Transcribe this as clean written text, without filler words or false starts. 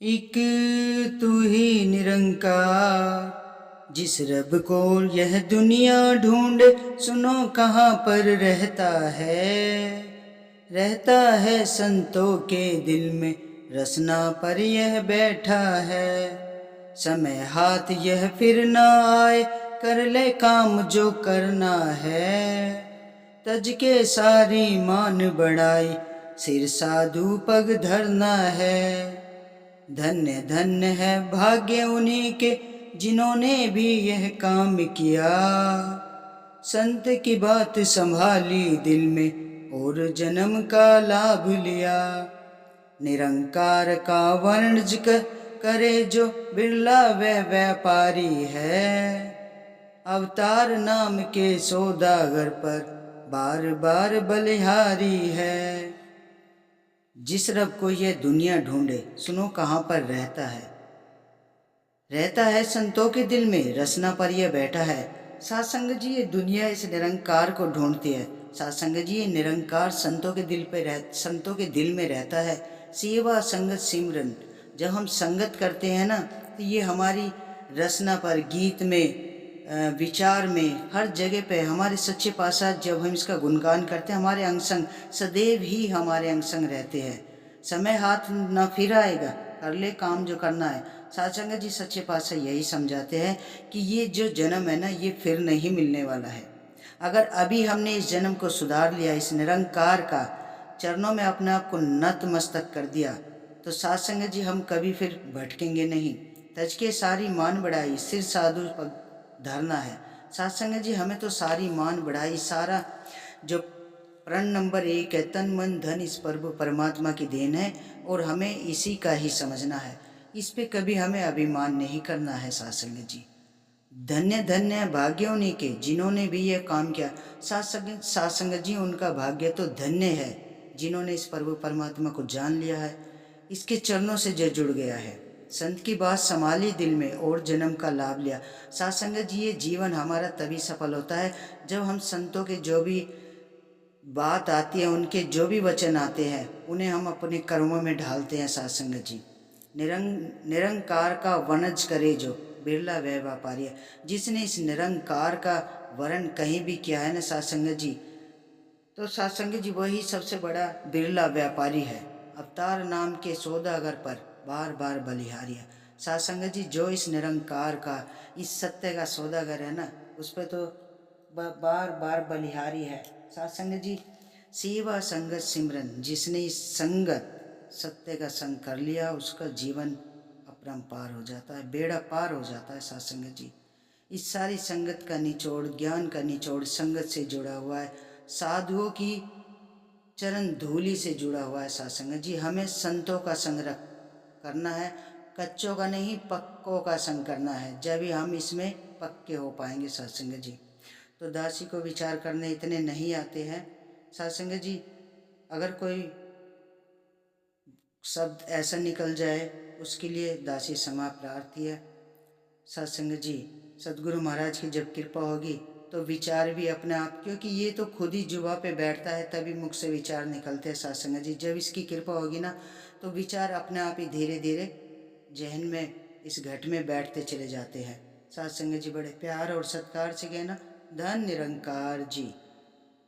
एक तू ही निरंकार, जिस रब को यह दुनिया ढूंढे, सुनो कहाँ पर रहता है संतों के दिल में, रसना पर यह बैठा है। समय हाथ यह फिर ना आए, कर ले काम जो करना है। तज के सारी मान बढ़ाई, सिर साधु पग धरना है। धन्य धन्य है भाग्य उन्हीं के, जिन्होंने भी यह काम किया। संत की बात संभाली दिल में, और जन्म का लाभ लिया। निरंकार का वर्ण करे जो, बिरला वह व्यापारी है। अवतार नाम के सौदागर पर, बार बार बलिहारी है। जिस रब को ये दुनिया ढूंढे, सुनो कहाँ पर रहता है संतों के दिल में, रसना पर यह बैठा है। सासंग जी, ये दुनिया इस निरंकार को ढूंढती है। सासंग जी, ये निरंकार संतों के दिल में रहता है। सेवा संगत सिमरन, जब हम संगत करते हैं ना, तो ये हमारी रसना पर, गीत में, विचार में, हर जगह पे हमारे सच्चे पातशाह जब हम इसका गुणगान करते हैं, हमारे अंग संग सदैव ही हमारे अंग संग रहते हैं। समय हाथ न फिर आएगा, कर ले काम जो करना है। साचंग जी, सच्चे पातशाह यही समझाते हैं कि ये जो जन्म है ना, ये फिर नहीं मिलने वाला है। अगर अभी हमने इस जन्म को सुधार लिया, इस निरंकार का चरणों में अपने आप को नतमस्तक कर दिया, तो सासंग जी हम कभी फिर भटकेंगे नहीं। तज के सारी मान बढ़ाई, सिर साधु पग धरना है। सासंग जी, हमें तो सारी मान बढ़ाई, सारा जो प्रण नंबर 1 है, तन मन धन इस प्रभु परमात्मा की देन है, और हमें इसी का ही समझना है। इस पे कभी हमें अभिमान नहीं करना है। सासंग जी, धन्य धन्य है भाग्य उन्हीं के, जिन्होंने भी यह काम किया। सासंग जी, उनका भाग्य तो धन्य है, जिन्होंने इस प्रभु परमात्मा को जान लिया है, इसके चरणों से जो जुड़ गया है। संत की बात संभाली दिल में, और जन्म का लाभ लिया। सासंग जी, ये जीवन हमारा तभी सफल होता है जब हम संतों के जो भी बात आती है, उनके जो भी वचन आते हैं, उन्हें हम अपने कर्मों में ढालते हैं। सासंग जी, निरंकार का वनज करे जो, बिरला वह व्यापारी है। जिसने इस निरंकार का वर्ण कहीं भी किया है ना सासंग जी, तो सासंग जी वही सबसे बड़ा बिरला व्यापारी है। अवतार नाम के सौदागर पर, बार बार बलिहारी है। सासंग जी, जो इस निरंकार का, इस सत्य का सौदागर है ना, उस पर तो बार बार बलिहारी है। सासंग जी, सेवा संगत सिमरन, जिसने इस संगत सत्य का संग कर लिया, उसका जीवन अपरंपार हो जाता है, बेड़ा पार हो जाता है। सासंग जी, इस सारी संगत का निचोड़, ज्ञान का निचोड़ संगत से जुड़ा हुआ है, साधुओं की चरण धूलि से जुड़ा हुआ है। सासंग जी, हमें संतों का संग करना है, कच्चों का नहीं, पक्कों का संग करना है, जब ही हम इसमें पक्के हो पाएंगे। सासंग जी, तो दासी को विचार करने इतने नहीं आते हैं। सासंग जी, अगर कोई शब्द ऐसा निकल जाए, उसके लिए दासी क्षमा प्रार्थी है। सत्संग जी, सदगुरु महाराज की जब कृपा होगी तो विचार भी अपने आप, क्योंकि ये तो खुद ही जुबा पे बैठता है, तभी मुख से विचार निकलते हैं। सत्संग जी, जब इसकी कृपा होगी ना, तो विचार अपने आप ही धीरे धीरे जहन में, इस घट में बैठते चले जाते हैं। सत्संग जी, बड़े प्यार और सत्कार से कहना, धन निरंकार जी।